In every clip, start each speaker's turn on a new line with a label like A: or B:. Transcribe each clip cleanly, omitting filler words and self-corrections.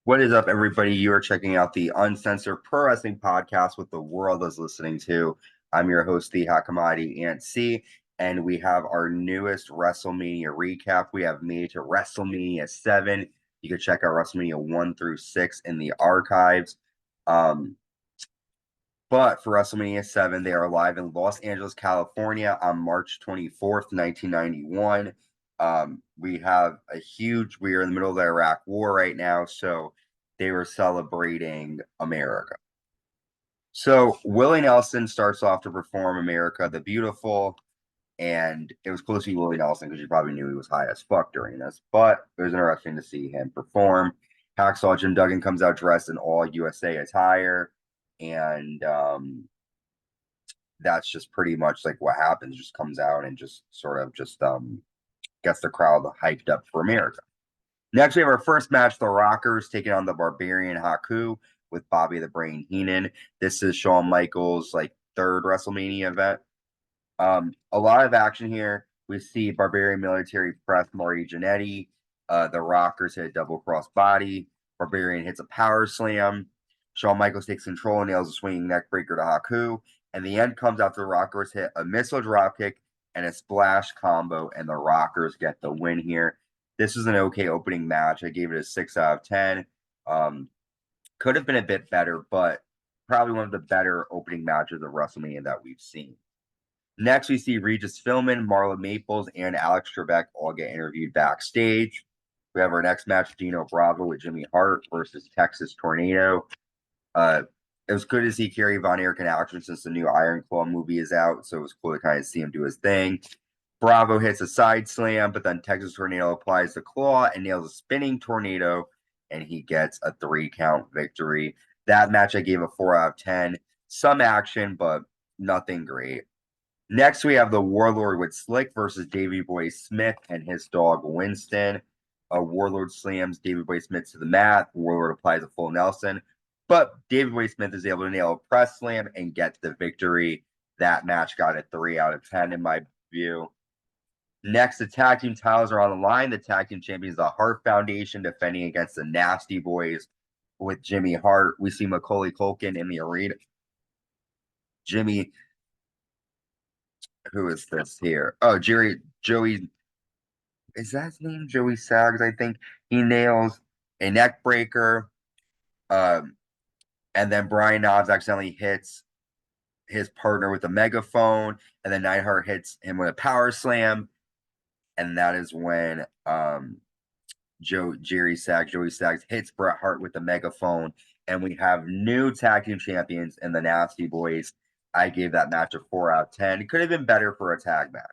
A: What is up, everybody? You are checking out the Uncensored Pro Wrestling Podcast, what the world is listening to. I'm your host, the Hakamadi Ant C, and we have our newest WrestleMania recap. We have made to WrestleMania 7. You can check out WrestleMania 1 through 6 in the archives. Um, but for WrestleMania 7, they are live in Los Angeles, California on March 24th, 1991. We are in the middle of the Iraq War right now, so they were celebrating America. So Willie Nelson starts off to perform America the Beautiful, and it was close to Willie Nelson because you probably knew he was high as fuck during this, but it was interesting to see him perform. Hacksaw Jim Duggan comes out dressed in all USA attire, and that's just pretty much like what happens. Just comes out and just sort of just gets the crowd hyped up for America. Next, we have our first match: the Rockers taking on the Barbarian Haku with Bobby the Brain Heenan. This is Shawn Michaels' third WrestleMania event. A lot of action here. We see Barbarian military press Marty Jannetty. The Rockers hit a double cross body. Barbarian hits a power slam. Shawn Michaels takes control and nails a swinging neck breaker to Haku. And the end comes after the Rockers hit a missile dropkick and a splash combo, and the Rockers get the win here. This is an okay opening match. I gave it a 6 out of 10. Could have been a bit better, but probably one of the better opening matches of WrestleMania that we've seen. Next, we see Regis Philbin, Marla Maples, and Alex Trebek all get interviewed backstage. We have our next match, Dino Bravo with Jimmy Hart versus Texas Tornado. It was good to see Kerry Von Erich in action since the new Iron Claw movie is out, so it was cool to kind of see him do his thing. Bravo hits a side slam, but then Texas Tornado applies the claw and nails a spinning tornado, and he gets a 3-count victory. That match I gave a 4 out of 10. Some action, but nothing great. Next, we have the Warlord with Slick versus Davey Boy Smith and his dog Winston. Warlord slams Davey Boy Smith to the mat. Warlord applies a full Nelson, but Davey Boy Smith is able to nail a press slam and get the victory. That match got a 3 out of 10 in my view. Next, the tag team titles are on the line. The tag team champions, the Hart Foundation, defending against the Nasty Boys with Jimmy Hart. We see Macaulay Culkin in the arena. Jimmy, who is this here? Oh, Joey, is that his name? Joey Sags, I think. He nails a neck breaker. And then Brian Knobs accidentally hits his partner with a megaphone. And then Neidhart hits him with a power slam. And that is when Joey Sags hits Bret Hart with the megaphone. And we have new tag team champions in the Nasty Boys. I gave that match a 4 out of 10. It could have been better for a tag match.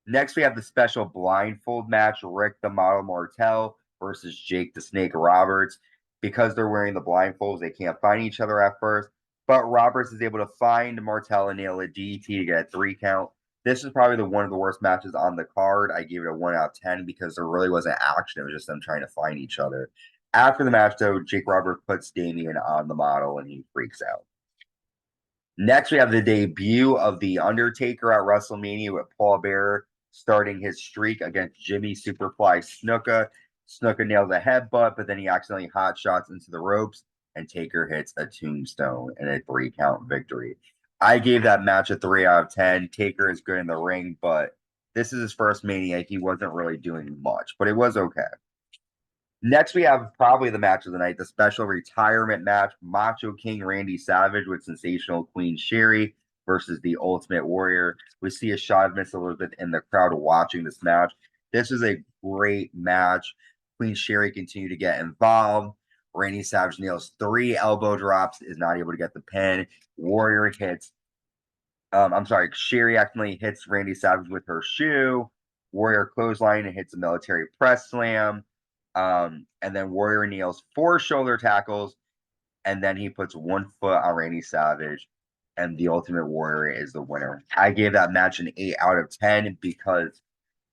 A: Next, we have the special blindfold match, Rick the Model Martel versus Jake the Snake Roberts. Because they're wearing the blindfolds, they can't find each other at first. But Roberts is able to find Martel and nail a DDT to get a 3 count. This is probably one of the worst matches on the card. I gave it a 1 out of 10 because there really wasn't action. It was just them trying to find each other. After the match, though, Jake Roberts puts Damien on the model and he freaks out. Next, we have the debut of The Undertaker at WrestleMania with Paul Bearer starting his streak against Jimmy Superfly Snuka. Snuka nails a headbutt, but then he accidentally hot shots into the ropes, and Taker hits a tombstone and a 3-count victory. I gave that match a 3 out of 10. Taker is good in the ring, but this is his first Mania. He wasn't really doing much, but it was okay. Next, we have probably the match of the night, the special retirement match, Macho King Randy Savage with sensational Queen Sherry versus the Ultimate Warrior. We see a shot of Miss Elizabeth in the crowd watching this match. This is a great match. Queen Sherry continued to get involved. Randy Savage nails 3 elbow drops, is not able to get the pin. Warrior hits, Sherry accidentally hits Randy Savage with her shoe. Warrior clothesline and hits a military press slam. And then Warrior nails 4 shoulder tackles, and then he puts 1 foot on Randy Savage, and the Ultimate Warrior is the winner. I gave that match an 8 out of 10 because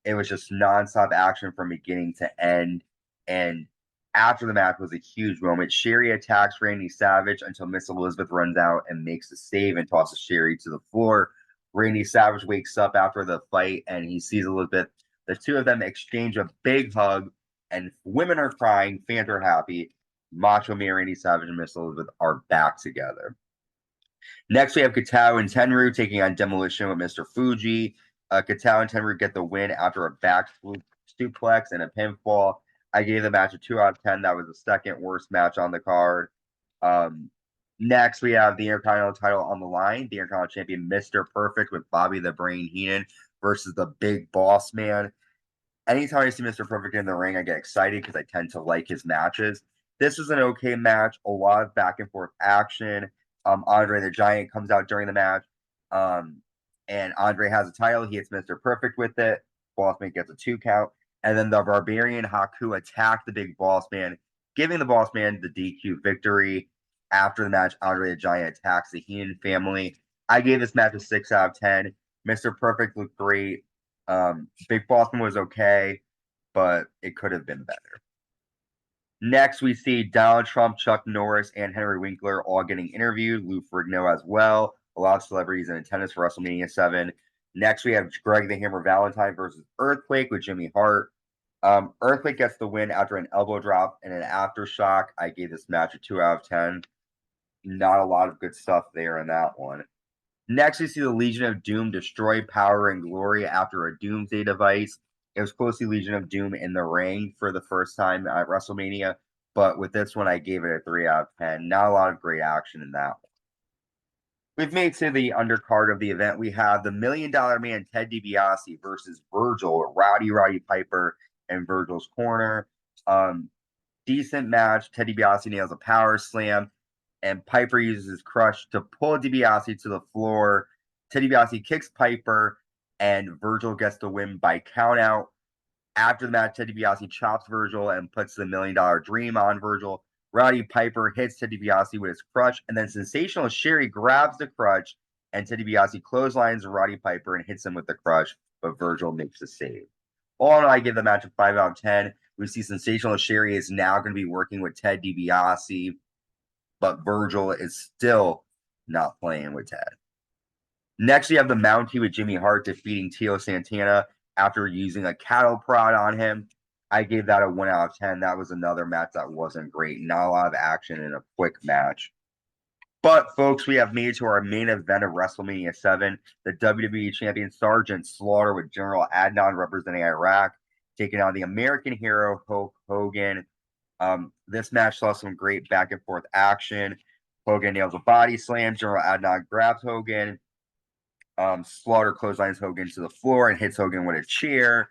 A: it was just nonstop action from beginning to end. And after the match was a huge moment. Sherry attacks Randy Savage until Miss Elizabeth runs out and makes the save and tosses Sherry to the floor. Randy Savage wakes up after the fight and he sees Elizabeth. The two of them exchange a big hug, and women are crying, fans are happy. Macho Man Randy Savage and Miss Elizabeth are back together. Next, we have Katao and Tenryu taking on Demolition with Mr. Fuji. Katao and Tenryu get the win after a back suplex and a pinfall. I gave the match a 2 out of 10. That was the second worst match on the card. Next, we have the Intercontinental title on the line. The Intercontinental Champion Mr. Perfect with Bobby the Brain Heenan versus the Big Boss Man. Anytime I see Mr. Perfect in the ring, I get excited because I tend to like his matches. This was an okay match, a lot of back and forth action. Andre the Giant comes out during the match, and Andre has a title. He hits Mr. Perfect with it. Boss Man gets a 2 count. And then the Barbarian Haku attacked the Big Boss Man, giving the Boss Man the DQ victory. After the match, Andre the Giant attacks the Heenan family. I gave this match a 6 out of 10. Mr. Perfect looked great. Big Boss Man was okay, but it could have been better. Next, we see Donald Trump, Chuck Norris, and Henry Winkler all getting interviewed. Lou Ferrigno as well. A lot of celebrities in attendance for WrestleMania 7. Next, we have Greg the Hammer Valentine versus Earthquake with Jimmy Hart. Earthquake gets the win after an elbow drop and an aftershock. I gave this match a 2 out of 10. Not a lot of good stuff there in that one. Next, we see the Legion of Doom destroy Power and Glory after a Doomsday device. It was close to Legion of Doom in the ring for the first time at WrestleMania, but with this one, I gave it a 3 out of 10. Not a lot of great action in that one. We've made to the undercard of the event. We have the $1 Million Man Ted DiBiase versus Virgil, Roddy Piper, and Virgil's corner. Decent match. Ted DiBiase nails a power slam, and Piper uses his crush to pull DiBiase to the floor. Ted DiBiase kicks Piper, and Virgil gets the win by countout. After the match, Ted DiBiase chops Virgil and puts the $1 Million Dream on Virgil. Roddy Piper hits Ted DiBiase with his crutch, and then Sensational Sherry grabs the crutch, and Ted DiBiase clotheslines Roddy Piper and hits him with the crutch, but Virgil makes the save. All in all, I give the match a 5 out of 10. We see Sensational Sherry is now going to be working with Ted DiBiase, but Virgil is still not playing with Ted. Next, we have the Mountie with Jimmy Hart defeating Tio Santana after using a cattle prod on him. I gave that a 1 out of 10. That was another match that wasn't great. Not a lot of action in a quick match. But, folks, we have made it to our main event of WrestleMania 7. The WWE Champion Sergeant Slaughter with General Adnan representing Iraq, taking on the American hero Hulk Hogan. This match saw some great back and forth action. Hogan nails a body slam. General Adnan grabs Hogan. Slaughter clotheslines Hogan to the floor and hits Hogan with a chair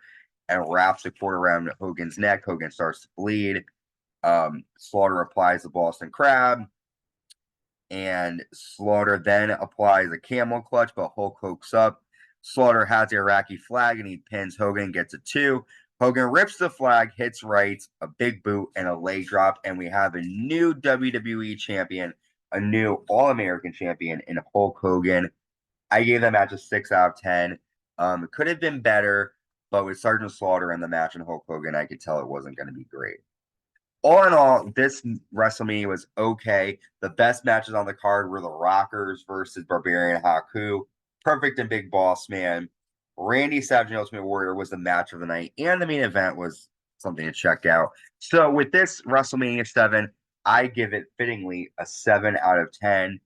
A: and wraps the cord around Hogan's neck. Hogan starts to bleed. Slaughter applies the Boston Crab, and Slaughter then applies a camel clutch, but Hulk hooks up. Slaughter has the Iraqi flag, and he pins Hogan, gets a 2. Hogan rips the flag, hits right, a big boot, and a leg drop, and we have a new WWE champion, a new All-American champion in Hulk Hogan. I gave that match a 6 out of 10. It could have been better, but with Sergeant Slaughter in the match and Hulk Hogan, I could tell it wasn't going to be great. All in all, this WrestleMania was okay. The best matches on the card were the Rockers versus Barbarian and Haku, Perfect and Big Boss Man. Randy Savage and Ultimate Warrior was the match of the night, and the main event was something to check out. So with this WrestleMania 7, I give it fittingly a 7 out of 10.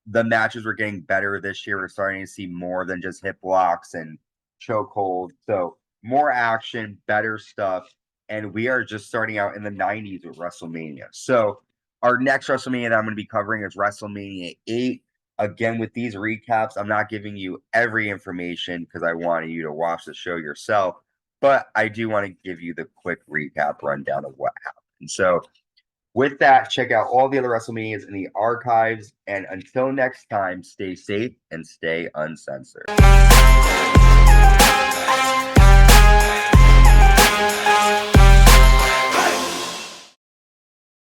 A: The matches were getting better this year. We're starting to see more than just hip locks and chokehold. So more action, better stuff. And we are just starting out in the 90s with WrestleMania. So our next WrestleMania that I'm going to be covering is WrestleMania 8. Again, with these recaps, I'm not giving you every information because I want you to watch the show yourself. But I do want to give you the quick recap rundown of what happened. So with that, check out all the other WrestleManias in the archives. And until next time, stay safe and stay uncensored.